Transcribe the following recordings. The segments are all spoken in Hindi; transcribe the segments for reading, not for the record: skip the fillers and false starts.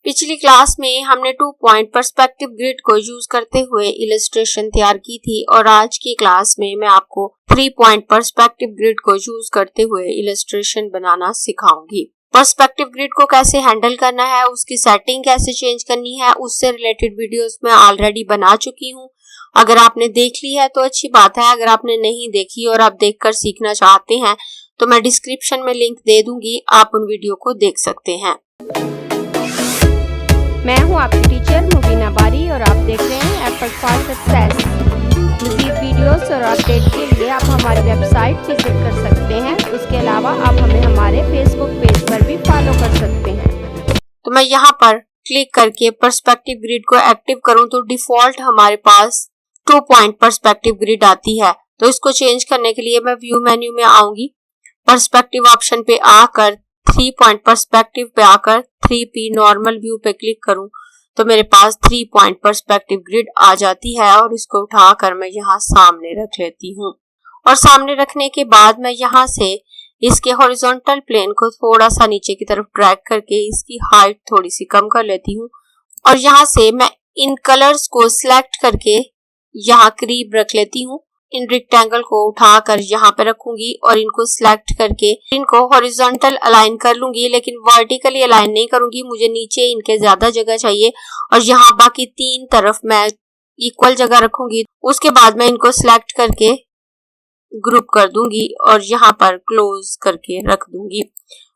पिछली क्लास में हमने 2 पॉइंट पर्सपेक्टिव ग्रिड को यूज करते हुए इलस्ट्रेशन तैयार की थी और आज की क्लास में मैं आपको 3 पॉइंट पर्सपेक्टिव ग्रिड को यूज करते हुए इलस्ट्रेशन बनाना सिखाऊंगी। पर्सपेक्टिव ग्रिड को कैसे हैंडल करना है, उसकी सेटिंग कैसे चेंज करनी है, उससे रिलेटेड वीडियोस मैं ऑलरेडी बना चुकी हूँ। अगर आपने देख ली है तो अच्छी बात है, अगर आपने नहीं देखी और आप देखकर सीखना चाहते हैं तो मैं डिस्क्रिप्शन में लिंक दे दूंगी, आप उन वीडियो को देख सकते हैं। मैं हूं आपकी टीचर मुबीना बारी और आप देख रहे हैं एफर्ट फॉर सक्सेस। मज़ीद वीडियोस और अपडेट के लिए आप हमारी वेबसाइट विजिट कर सकते हैं। उसके अलावा आप हमें हमारे फेसबुक पेज पर भी फॉलो कर सकते हैं। तो मैं यहाँ पर क्लिक करके पर्सपेक्टिव ग्रिड को एक्टिव करूँ तो डिफॉल्ट हमारे पास 2 पॉइंट पर्सपेक्टिव ग्रिड आती है। तो इसको चेंज करने के लिए मैं व्यू मेन्यू में आऊंगी, पर्सपेक्टिव ऑप्शन पे आकर 3 पॉइंट पर्सपेक्टिव पे आकर 3P नॉर्मल व्यू पे क्लिक करूं तो मेरे पास 3 पॉइंट पर्सपेक्टिव ग्रिड आ जाती है और इसको उठाकर मैं यहाँ सामने रख लेती हूँ। और सामने रखने के बाद मैं यहाँ से इसके हॉरिजॉन्टल प्लेन को थोड़ा सा नीचे की तरफ ड्रैग करके इसकी हाइट थोड़ी सी कम कर लेती हूँ और यहाँ से मैं इन कलर्स को सिलेक्ट करके यहाँ करीब रख लेती हूँ। इन रेक्टेंगल को उठाकर यहाँ पे रखूंगी और इनको सिलेक्ट करके इनको हॉरिजॉन्टल अलाइन कर लूंगी, लेकिन वर्टिकली अलाइन नहीं करूंगी, मुझे नीचे इनके ज्यादा जगह चाहिए और यहाँ बाकी 3 तरफ मैं इक्वल जगह रखूंगी। उसके बाद मैं इनको सिलेक्ट करके ग्रुप कर दूंगी और यहाँ पर क्लोज करके रख दूंगी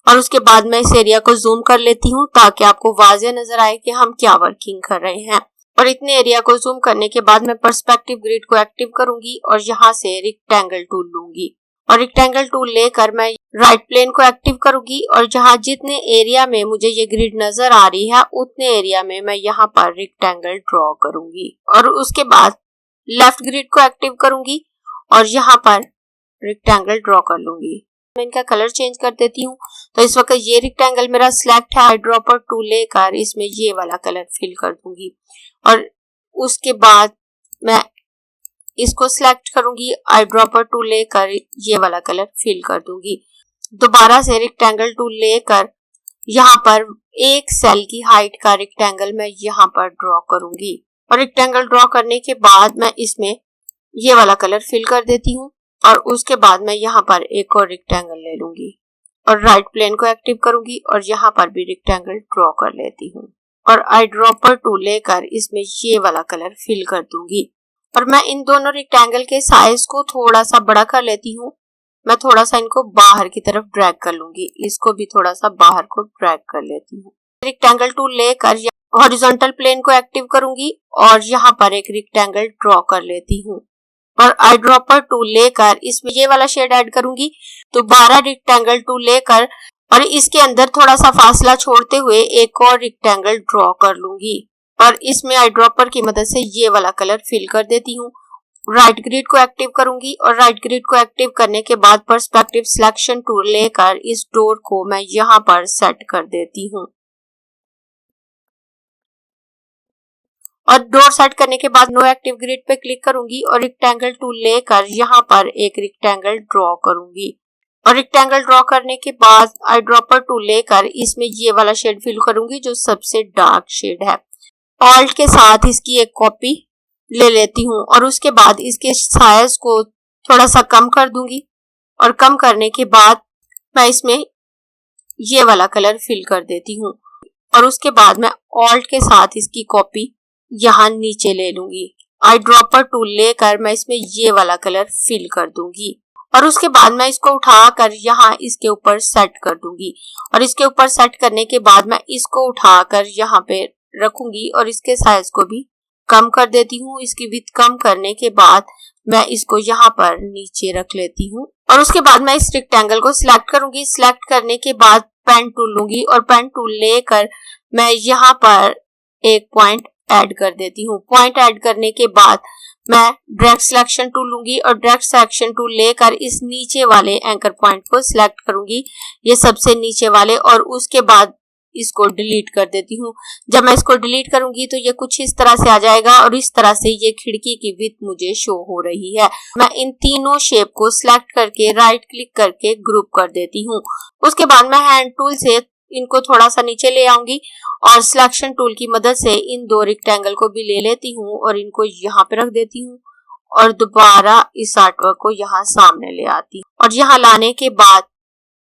और उसके बाद मैं इस एरिया को जूम कर लेती हूँ ताकि आपको वाज़ेह नजर आए कि हम क्या वर्किंग कर रहे हैं। और इतने एरिया को जूम करने के बाद मैं पर्सपेक्टिव ग्रिड को एक्टिव करूंगी और यहाँ से रेक्टेंगल टूल लूंगी और रेक्टेंगल टूल लेकर मैं राइट प्लेन को एक्टिव करूंगी और जहाँ जितने एरिया में मुझे ये ग्रिड नजर आ रही है उतने एरिया में मैं यहाँ पर रेक्टेंगल ड्रॉ करूंगी और उसके बाद लेफ्ट ग्रिड को एक्टिव करूंगी और यहाँ पर रेक्टेंगल ड्रॉ कर लूंगी। मैं इनका कलर चेंज कर देती हूँ। तो इस वक्त ये रेक्टेंगल मेरा सिलेक्ट है, आई ड्रॉपर टूल लेकर इसमें ये वाला कलर फिल कर दूंगी और उसके बाद मैं इसको सिलेक्ट करूंगी, आई ड्रॉपर टूल लेकर ये वाला कलर फिल कर दूंगी। दोबारा से रेक्टेंगल टूल लेकर यहाँ पर एक सेल की हाइट का रेक्टेंगल मैं यहाँ पर ड्रॉ करूंगी और रेक्टेंगल ड्रॉ करने के बाद मैं इसमें ये वाला कलर फिल कर देती हूँ और उसके बाद मैं यहाँ पर एक और रेक्टेंगल ले लूंगी और राइट प्लेन को एक्टिव करूंगी और यहाँ पर भी रेक्टेंगल ड्रॉ कर लेती हूँ और आई ड्रॉपर टूल लेकर इसमें ये वाला कलर फिल कर दूंगी और मैं इन दोनों रेक्टेंगल के साइज को थोड़ा सा बड़ा कर लेती हूँ। मैं थोड़ा सा इनको बाहर की तरफ ड्रैग कर लूंगी, इसको भी थोड़ा सा बाहर को ड्रैग कर लेती हूँ। रेक्टेंगल टूल लेकर हॉरिजॉन्टल प्लेन को एक्टिव करूंगी और यहाँ पर एक रेक्टेंगल ड्रॉ कर लेती हूँ और आई ड्रॉपर टूल लेकर इसमें ये वाला शेड ऐड करूंगी। तो 12 रेक्टेंगल टूल लेकर और इसके अंदर थोड़ा सा फासला छोड़ते हुए एक और रेक्टेंगल ड्रॉ कर लूंगी और इसमें आई ड्रॉपर की मदद से ये वाला कलर फिल कर देती हूँ। राइट ग्रिड को एक्टिव करूंगी और राइट ग्रिड को एक्टिव करने के बाद पर्सपेक्टिव सिलेक्शन टूल लेकर इस डोर को मैं यहाँ पर सेट कर देती हूँ और डोर सेट करने के बाद नो एक्टिव ग्रिड पे क्लिक करूंगी और रेक्टेंगल टूल लेकर यहाँ पर एक रेक्टेंगल ड्रॉ करूंगी और रेक्टेंगल ड्रॉ करने के बाद आई ड्रॉपर टूल लेकर इसमें ये वाला शेड फिल करूंगी जो सबसे डार्क शेड है। ऑल्ट के साथ इसकी एक कॉपी ले लेती हूँ और उसके बाद इसके साइज को थोड़ा सा कम कर दूंगी और कम करने के बाद मैं इसमें ये वाला कलर फिल कर देती हूँ और उसके बाद मैं ऑल्ट के साथ इसकी कॉपी यहाँ नीचे ले लूंगी। आई ड्रॉपर टूल लेकर मैं इसमें ये वाला कलर फिल कर दूंगी और उसके बाद मैं इसको उठाकर यहाँ इसके ऊपर सेट कर दूंगी और इसके ऊपर सेट करने के बाद मैं इसको उठाकर यहाँ पे रखूंगी और इसके साइज को भी कम कर देती हूँ। इसकी विड्थ कम करने के बाद मैं इसको यहाँ पर नीचे रख लेती हूँ और उसके बाद मैं इस रेक्टेंगल को सिलेक्ट करूंगी। सिलेक्ट करने के बाद पेन टूल लूंगी और पेन टूल लेकर मैं यहाँ पर एक पॉइंट ऐड कर देती हूँ। पॉइंट ऐड करने के बाद मैं डायरेक्ट सिलेक्शन टूल लूंगी और डायरेक्ट सिलेक्शन टूल लेकर इस नीचे वाले एंकर पॉइंट को सिलेक्ट करूंगी, ये सबसे नीचे वाले, और उसके बाद इसको डिलीट कर देती हूँ। जब मैं इसको डिलीट करूंगी तो ये कुछ इस तरह से आ जाएगा और इस तरह से ये खिड़की की विड्थ मुझे शो हो रही है। मैं इन तीनों शेप को सिलेक्ट करके राइट क्लिक करके ग्रुप कर देती हूँ। उसके बाद मैं हैंड टूल से इनको थोड़ा सा नीचे ले आऊंगी और सिलेक्शन टूल की मदद से इन दो रेक्टेंगल को भी ले लेती हूँ और इनको यहाँ पे रख देती हूँ और दोबारा इस आर्टवर्क को यहाँ सामने ले आती हूँ। और यहाँ लाने के बाद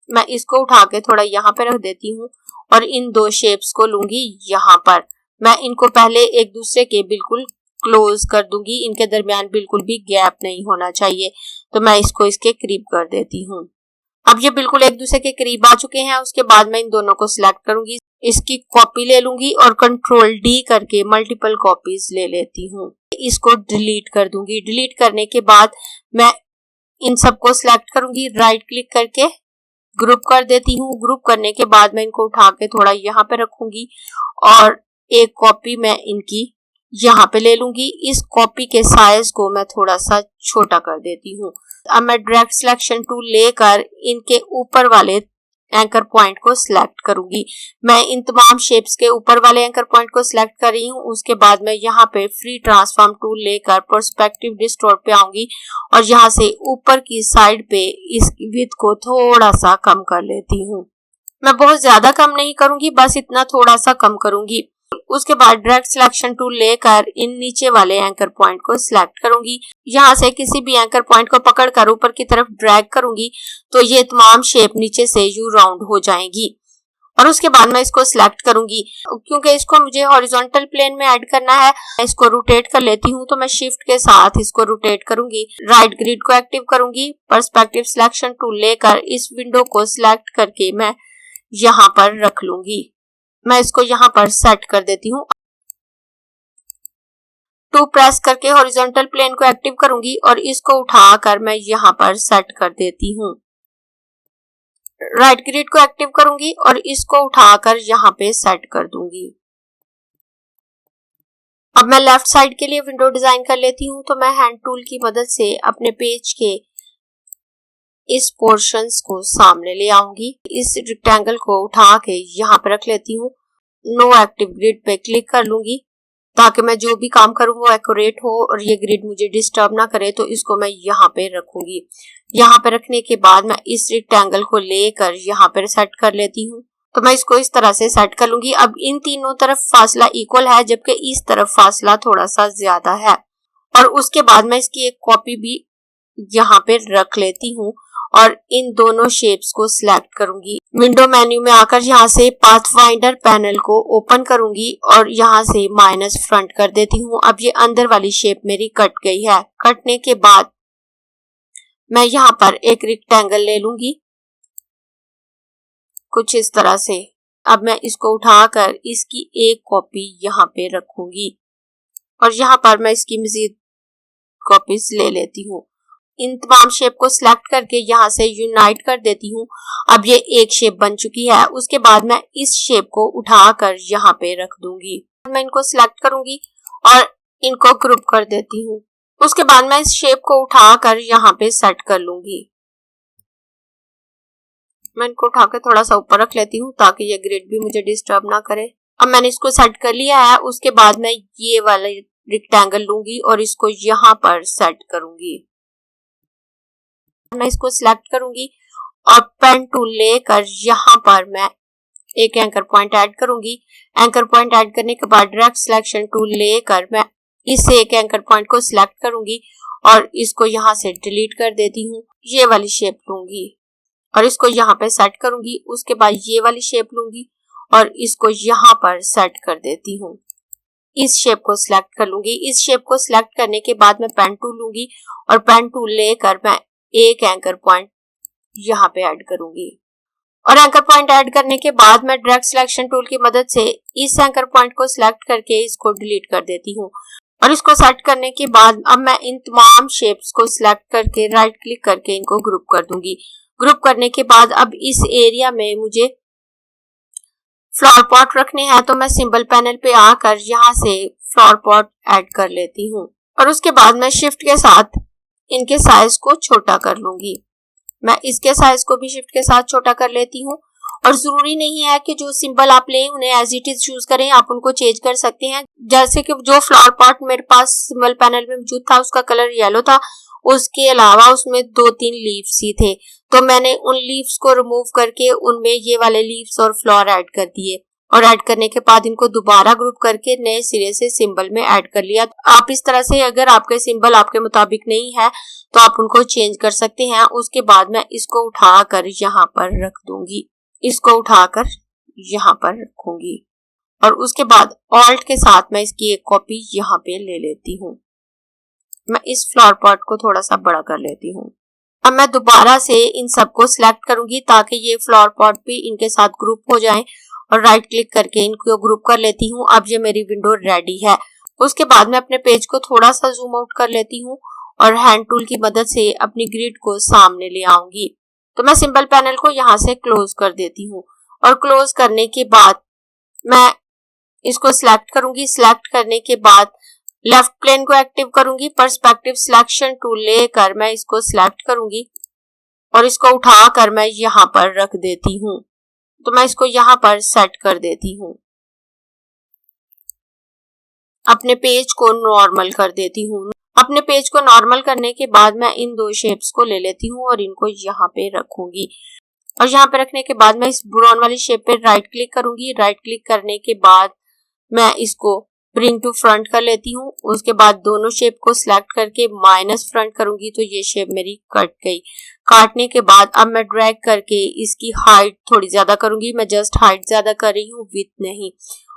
मैं इसको उठा के थोड़ा यहाँ पे रख देती हूँ और इन दो शेप्स को लूंगी यहाँ पर। मैं इनको पहले एक दूसरे के बिल्कुल क्लोज कर दूंगी, इनके दरमियान बिल्कुल भी गैप नहीं होना चाहिए। तो मैं इसको इसके करीब कर देती हूँ। अब ये बिल्कुल एक दूसरे के करीब आ चुके हैं। उसके बाद मैं इन दोनों को सिलेक्ट करूंगी, इसकी कॉपी ले लूंगी और कंट्रोल डी करके मल्टीपल कॉपीज ले लेती हूँ। इसको डिलीट कर दूंगी। डिलीट करने के बाद मैं इन सबको सिलेक्ट करूंगी, राइट क्लिक करके ग्रुप कर देती हूँ। ग्रुप करने के बाद मैं इनको उठा के थोड़ा यहाँ पे रखूंगी और एक कॉपी मैं इनकी यहाँ पे ले लूंगी। इस कॉपी के साइज को मैं थोड़ा सा छोटा कर देती हूँ। अब मैं डायरेक्ट सिलेक्शन टूल लेकर इनके ऊपर वाले एंकर पॉइंट को सिलेक्ट करूंगी। मैं इन तमाम शेप्स के ऊपर वाले एंकर पॉइंट को सिलेक्ट कर रही हूँ। उसके बाद मैं यहाँ पे फ्री ट्रांसफॉर्म टूल लेकर पर्सपेक्टिव डिस्टॉर्ट पे आऊंगी और यहाँ से ऊपर की साइड पे इस विड्थ को थोड़ा सा कम कर लेती हूँ। मैं बहुत ज्यादा कम नहीं करूंगी, बस इतना थोड़ा सा कम करूंगी। उसके बाद डायरेक्ट सिलेक्शन टूल लेकर इन नीचे वाले एंकर पॉइंट को सिलेक्ट करूंगी। यहाँ से किसी भी एंकर पॉइंट को पकड़कर ऊपर की तरफ ड्रैग करूंगी तो ये तमाम शेप नीचे से यू राउंड हो जाएगी। और उसके बाद मैं इसको सिलेक्ट करूंगी। क्योंकि इसको मुझे हॉरिजॉन्टल प्लेन में ऐड करना है, मैं इसको रोटेट कर लेती हूँ। तो मैं शिफ्ट के साथ इसको रोटेट करूंगी, राइट ग्रिड को एक्टिव करूंगी, पर्सपेक्टिव सिलेक्शन टूल लेकर इस विंडो को सिलेक्ट करके मैं यहाँ पर रख लूंगी। मैं इसको यहाँ पर सेट कर देती हूँ। 2 प्रेस करके हॉरिजॉन्टल प्लेन को एक्टिव करूंगी और इसको उठाकर मैं यहाँ पर सेट कर देती हूँ। राइट ग्रिड को एक्टिव करूंगी और इसको उठाकर यहाँ पे सेट कर दूंगी। अब मैं लेफ्ट साइड के लिए विंडो डिजाइन कर लेती हूँ। तो मैं हैंड टूल की मदद से अपने पेज के इस पोर्शंस को सामने ले आऊंगी। इस रेक्टेंगल को उठा के यहाँ पे रख लेती हूँ। नो एक्टिव ग्रिड पे क्लिक कर लूंगी ताकि मैं जो भी काम करूँ वो एक्यूरेट हो और ये ग्रिड मुझे डिस्टर्ब ना करे। तो इसको मैं यहाँ पे रखूंगी। यहाँ पे रखने के बाद मैं इस रेक्टेंगल को लेकर यहाँ पे सेट कर लेती हूँ। तो मैं इसको इस तरह से सेट कर लूंगी। अब इन तीनों तरफ फासला इक्वल है, जबकि इस तरफ फासला थोड़ा सा ज्यादा है। और उसके बाद मैं इसकी एक कॉपी भी यहाँ पे रख लेती हूँ और इन दोनों शेप्स को सिलेक्ट करूंगी। विंडो मेन्यू में आकर यहाँ से पाथफाइंडर पैनल को ओपन करूंगी और यहाँ से माइनस फ्रंट कर देती हूँ। अब ये अंदर वाली शेप मेरी कट गई है। कटने के बाद मैं यहाँ पर एक रेक्टेंगल ले लूंगी कुछ इस तरह से। अब मैं इसको उठाकर इसकी एक कॉपी यहाँ पे रखूंगी और यहाँ पर मैं इसकी मजीद कॉपीज ले लेती हूँ। इन तमाम शेप को सिलेक्ट करके यहाँ से यूनाइट कर देती हूँ। अब ये एक शेप बन चुकी है। उसके बाद मैं इस शेप को उठाकर यहाँ पे रख दूंगी। मैं इनको सिलेक्ट करूंगी और इनको ग्रुप कर देती हूँ। उसके बाद मैं इस शेप को उठाकर यहाँ पे सेट कर लूंगी। मैं इनको उठाकर थोड़ा सा ऊपर रख लेती हूँ ताकि ये ग्रिड भी मुझे डिस्टर्ब ना करे। अब मैंने इसको सेट कर लिया है। उसके बाद मैं ये वाला रेक्टेंगल लूंगी और इसको यहाँ पर सेट करूंगी। मैं इसको सिलेक्ट करूंगी और पेन टूल लेकर यहाँ पर मैं एक एंकर पॉइंट ऐड करूंगी। एंकर पॉइंट ऐड करने के बाद डायरेक्ट सिलेक्शन टूल लेकर मैं इस एक एंकर पॉइंट को सिलेक्ट करूंगी और इसको यहाँ से डिलीट कर देती हूँ। ये वाली शेप लूंगी और इसको यहाँ पे सेट करूंगी। उसके बाद ये वाली शेप लूंगी और इसको यहाँ पर सेट कर देती हूँ। इस शेप को सिलेक्ट कर लूंगी। इस शेप को सिलेक्ट करने के बाद मैं पेन टूल लूंगी और पेन टूल लेकर मैं एक एंकर पॉइंट यहाँ पे ऐड करूंगी। और एंकर पॉइंट ऐड करने के बाद मैं डायरेक्ट सिलेक्शन टूल की मदद से इस एंकर पॉइंट को सिलेक्ट करके इसको डिलीट कर देती हूँ। और इसको सेट करने के बाद अब मैं इन तमाम शेप्स को सिलेक्ट करके राइट क्लिक करके इनको ग्रुप कर दूंगी। ग्रुप करने के बाद अब इस एरिया में मुझे फ्लावर पॉट रखने हैं। तो मैं सिंबल पैनल पे आकर यहाँ से फ्लावर पॉट ऐड कर लेती हूँ और उसके बाद मैं शिफ्ट के साथ इनके साइज को छोटा कर लूंगी। मैं इसके साइज को भी शिफ्ट के साथ छोटा कर लेती हूँ। और जरूरी नहीं है कि जो सिंबल आप लें उन्हें एज इट इज चूज करें, आप उनको चेंज कर सकते हैं। जैसे कि जो फ्लावर पॉट मेरे पास सिंबल पैनल में मौजूद था उसका कलर येलो था उसके अलावा उसमें 2-3 लीव्स ही थे, तो मैंने उन लीव्स को रिमूव करके उनमें ये वाले लीव्स और फ्लावर ऐड कर दिए और ऐड करने के बाद इनको दोबारा ग्रुप करके नए सिरे से सिंबल में ऐड कर लिया। आप इस तरह से, अगर आपके सिंबल आपके मुताबिक नहीं है तो आप उनको चेंज कर सकते हैं। उसके बाद मैं इसको उठाकर यहाँ पर रख दूंगी, इसको उठाकर यहाँ पर रखूंगी और उसके बाद ऑल्ट के साथ मैं इसकी एक कॉपी यहाँ पे ले लेती हूँ। मैं इस फ्लावर पॉट को थोड़ा सा बड़ा कर लेती हूँ। अब मैं दोबारा से इन सबको सिलेक्ट करूंगी ताकि ये फ्लावर पॉट भी इनके साथ ग्रुप हो जाएं और राइट क्लिक करके इनको ग्रुप कर लेती हूँ। अब ये मेरी विंडो रेडी है। उसके बाद मैं अपने पेज को थोड़ा सा जूम आउट कर लेती हूँ और हैंड टूल की मदद से अपनी ग्रिड को सामने ले आऊंगी। तो मैं सिंबल पैनल को यहाँ से क्लोज कर देती हूँ और क्लोज करने के बाद मैं इसको सिलेक्ट करूंगी। सिलेक्ट करने के बाद लेफ्ट प्लेन को एक्टिव करूंगी, पर्सपेक्टिव सिलेक्शन टूल लेकर मैं इसको सिलेक्ट करूंगी और इसको उठाकर मैं यहाँ पर रख देती हूँ। तो मैं इसको यहाँ पर सेट कर देती हूँ। अपने पेज को नॉर्मल कर देती हूँ। अपने पेज को नॉर्मल करने के बाद मैं इन 2 शेप्स को ले लेती हूँ और इनको यहाँ पे रखूंगी और यहाँ पे रखने के बाद मैं इस ब्राउन वाली शेप पे राइट क्लिक करूंगी। राइट क्लिक करने के बाद मैं इसको ब्रिंग टू फ्रंट कर लेती हूँ। उसके बाद दोनों शेप को सिलेक्ट करके माइनस फ्रंट करूंगी तो ये शेप मेरी कट गई। काटने के बाद अब मैं ड्रैग करके इसकी हाइट थोड़ी ज्यादा करूंगी। मैं जस्ट हाइट ज्यादा कर रही हूँ, विड्थ नहीं।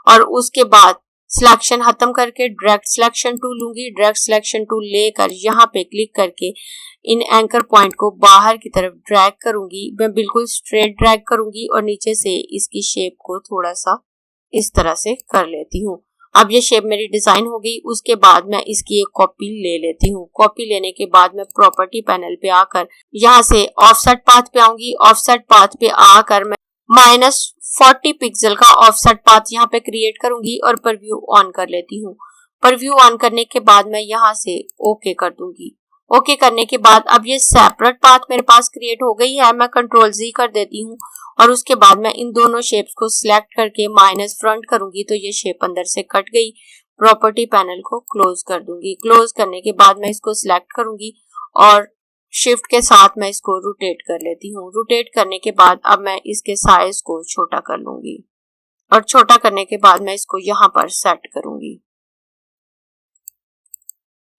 और उसके बाद सिलेक्शन खत्म करके डायरेक्ट सिलेक्शन टूल लूंगी। डायरेक्ट सिलेक्शन टूल लेकर यहाँ पे क्लिक करके इन एंकर पॉइंट को बाहर की तरफ ड्रैग करूंगी। मैं बिल्कुल स्ट्रेट ड्रैग करूंगी और नीचे से इसकी शेप को थोड़ा सा इस तरह से कर लेती हूँ। अब ये शेप मेरी डिजाइन हो गई। उसके बाद मैं इसकी एक कॉपी ले लेती हूँ। कॉपी लेने के बाद मैं प्रॉपर्टी पैनल पे आकर यहाँ से ऑफसेट पाथ पे आऊंगी। ऑफसेट पाथ पे आकर मैं -40 पिक्सल का ऑफसेट पाथ यहाँ पे क्रिएट करूंगी और प्रीव्यू ऑन कर लेती हूँ। प्रीव्यू ऑन करने के बाद मैं यहाँ से ओके कर दूंगी। ओके करने के बाद अब ये सेपरेट पाथ मेरे पास क्रिएट हो गई है। मैं Ctrl+Z कर देती हूँ और उसके बाद मैं इन दोनों शेप्स को सिलेक्ट करके माइनस फ्रंट करूंगी तो ये शेप अंदर से कट गई। प्रॉपर्टी पैनल को क्लोज कर दूंगी। क्लोज करने के बाद मैं इसको सिलेक्ट करूंगी और शिफ्ट के साथ मैं इसको रोटेट कर लेती हूँ। रोटेट करने के बाद अब मैं इसके साइज को छोटा कर लूंगी और छोटा करने के बाद मैं इसको यहाँ पर सेट करूंगी।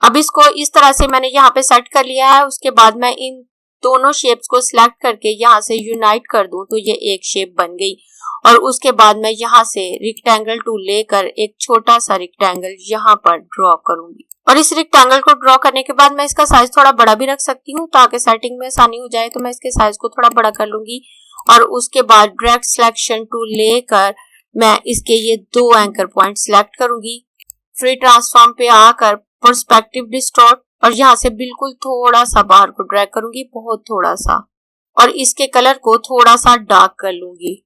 अब इसको इस तरह से मैंने यहाँ पे सेट कर लिया है। उसके बाद मैं इन दोनों शेप्स को सिलेक्ट करके यहाँ से यूनाइट कर दूं तो ये एक शेप बन गई। और उसके बाद मैं यहाँ से रेक्टेंगल टूल लेकर एक छोटा सा रेक्टेंगल यहाँ पर ड्रॉ करूंगी और इस रेक्टेंगल को ड्रॉ करने के बाद मैं इसका साइज थोड़ा बड़ा भी रख सकती हूँ ताकि सेटिंग में आसानी हो जाए। तो मैं इसके साइज को थोड़ा बड़ा कर लूंगी और उसके बाद डायरेक्ट सिलेक्शन टूल लेकर मैं इसके ये 2 एंकर पॉइंट सिलेक्ट करूंगी। फ्री ट्रांसफॉर्म पे आकर पर्सपेक्टिव डिस्टॉर्ट और यहाँ से बिल्कुल थोड़ा सा बाहर को ड्रैग करूंगी, बहुत थोड़ा सा, और इसके कलर को थोड़ा सा डार्क कर लूंगी।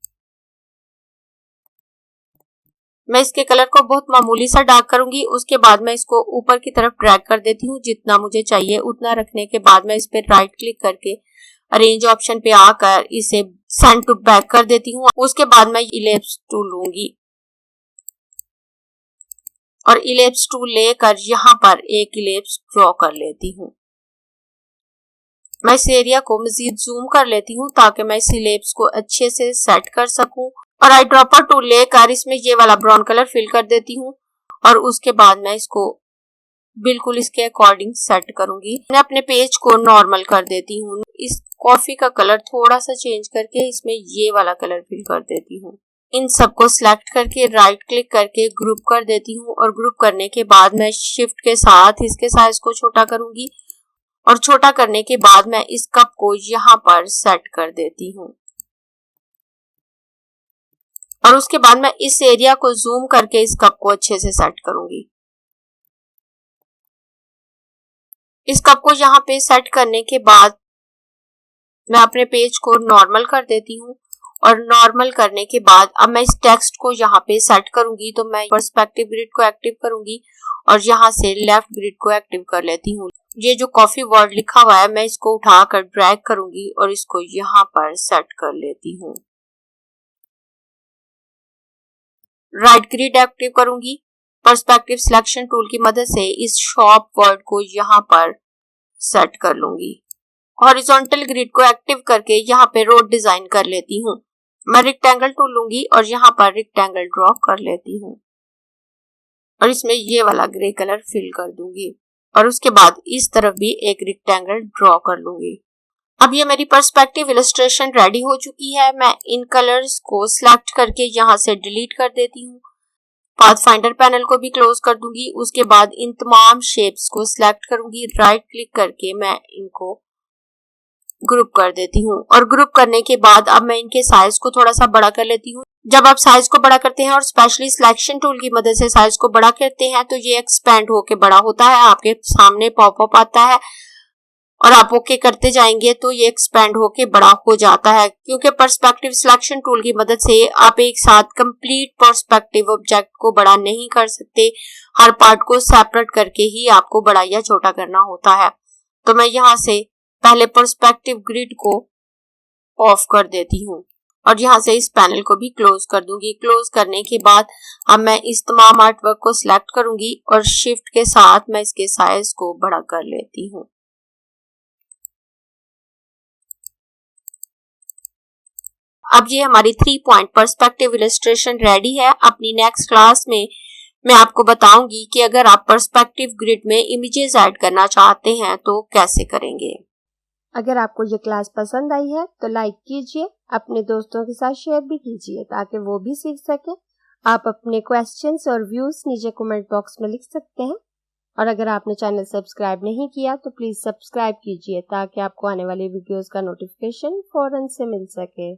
मैं इसके कलर को बहुत मामूली सा डार्क करूंगी। उसके बाद मैं इसको ऊपर की तरफ ड्रैग कर देती हूँ। जितना मुझे चाहिए उतना रखने के बाद मैं इस पे राइट क्लिक करके अरेंज ऑप्शन पे आकर इसे सेंड टू बैक कर देती हूँ। उसके बाद मैं इलिप्स टूल लूंगी और इलिप्स टूल लेकर यहाँ पर एक इलिप्स ड्रॉ कर लेती हूँ। मैं इस एरिया को मजीद जूम कर लेती हूँ ताकि मैं इस इलिप्स को अच्छे से सेट कर सकूं और आई ड्रॉपर टूल लेकर इसमें ये वाला ब्राउन कलर फिल कर देती हूँ और उसके बाद मैं इसको बिल्कुल इसके अकॉर्डिंग सेट करूंगी। मैं अपने पेज को नॉर्मल कर देती हूँ। इस कॉफी का कलर थोड़ा सा चेंज करके इसमें ये वाला कलर फिल कर देती हूँ। इन सबको सिलेक्ट करके राइट क्लिक करके ग्रुप कर देती हूँ और ग्रुप करने के बाद मैं शिफ्ट के साथ इसके साइज को छोटा करूंगी और छोटा करने के बाद मैं इस कप को यहाँ पर सेट कर देती हूँ और उसके बाद मैं इस एरिया को जूम करके इस कप को अच्छे से सेट करूंगी। इस कप को यहाँ पे सेट करने के बाद मैं अपने पेज को नॉर्मल कर देती हूँ और नॉर्मल करने के बाद अब मैं इस टेक्स्ट को यहाँ पे सेट करूंगी। तो मैं पर्सपेक्टिव ग्रिड को एक्टिव करूंगी और यहाँ से लेफ्ट ग्रिड को एक्टिव कर लेती हूँ। ये जो कॉफी वर्ड लिखा हुआ है मैं इसको उठाकर ड्रैग करूंगी और इसको यहाँ पर सेट कर लेती हूँ। राइट ग्रिड एक्टिव करूंगी। पर्सपेक्टिव सिलेक्शन टूल की मदद से इस शॉप वर्ड को यहाँ पर सेट कर लूंगी। हॉरिजॉन्टल ग्रिड को एक्टिव करके यहाँ पे रोड डिजाइन कर लेती हूँ। मैं रेक्टेंगल टूल लूंगी और यहाँ पर रेक्टेंगल ड्रॉ कर लेती हूँ और इसमें ये वाला ग्रे कलर फिल कर दूंगी और उसके बाद इस तरफ भी एक रेक्टेंगल ड्रॉ कर लूंगी। अब ये मेरी पर्सपेक्टिव इलस्ट्रेशन रेडी हो चुकी है। मैं इन कलर्स को सिलेक्ट करके यहाँ से डिलीट कर देती हूँ। पाथफाइंडर पैनल को भी क्लोज कर दूंगी। उसके बाद इन तमाम शेप्स को सिलेक्ट करूंगी। राइट क्लिक करके मैं इनको ग्रुप कर देती हूँ और ग्रुप करने के बाद अब मैं इनके साइज को थोड़ा सा बड़ा कर लेती हूँ। जब आप साइज को बड़ा करते हैं और स्पेशली सिलेक्शन टूल की मदद से साइज को बड़ा करते हैं तो ये एक्सपेंड होके बड़ा होता है, आपके सामने पॉपअप आता है और आप ओके करते जाएंगे तो ये एक्सपेंड होके बड़ा हो जाता है। क्योंकि पर्सपेक्टिव सिलेक्शन टूल की मदद से आप एक साथ कंप्लीट पर्सपेक्टिव ऑब्जेक्ट को बड़ा नहीं कर सकते, हर पार्ट को सेपरेट करके ही आपको बड़ा या छोटा करना होता है। तो मैं यहाँ से पहले पर्सपेक्टिव ग्रिड को ऑफ कर देती हूँ और यहाँ से इस पैनल को भी क्लोज कर दूंगी। क्लोज करने के बाद अब मैं इस तमाम आर्टवर्क को सिलेक्ट करूंगी और शिफ्ट के साथ मैं इसके साइज को बड़ा कर लेती हूँ। अब ये हमारी 3 पॉइंट पर्सपेक्टिव इलस्ट्रेशन रेडी है। अपनी नेक्स्ट क्लास में मैं आपको बताऊंगी कि अगर आप पर्सपेक्टिव ग्रिड में इमेजेस ऐड करना चाहते हैं तो कैसे करेंगे। अगर आपको ये क्लास पसंद आई है तो लाइक कीजिए, अपने दोस्तों के साथ शेयर भी कीजिए ताकि वो भी सीख सके। आप अपने क्वेश्चंस और व्यूज नीचे कमेंट बॉक्स में लिख सकते हैं और अगर आपने चैनल सब्सक्राइब नहीं किया तो प्लीज सब्सक्राइब कीजिए ताकि आपको आने वाली वीडियोस का नोटिफिकेशन फौरन से मिल सके।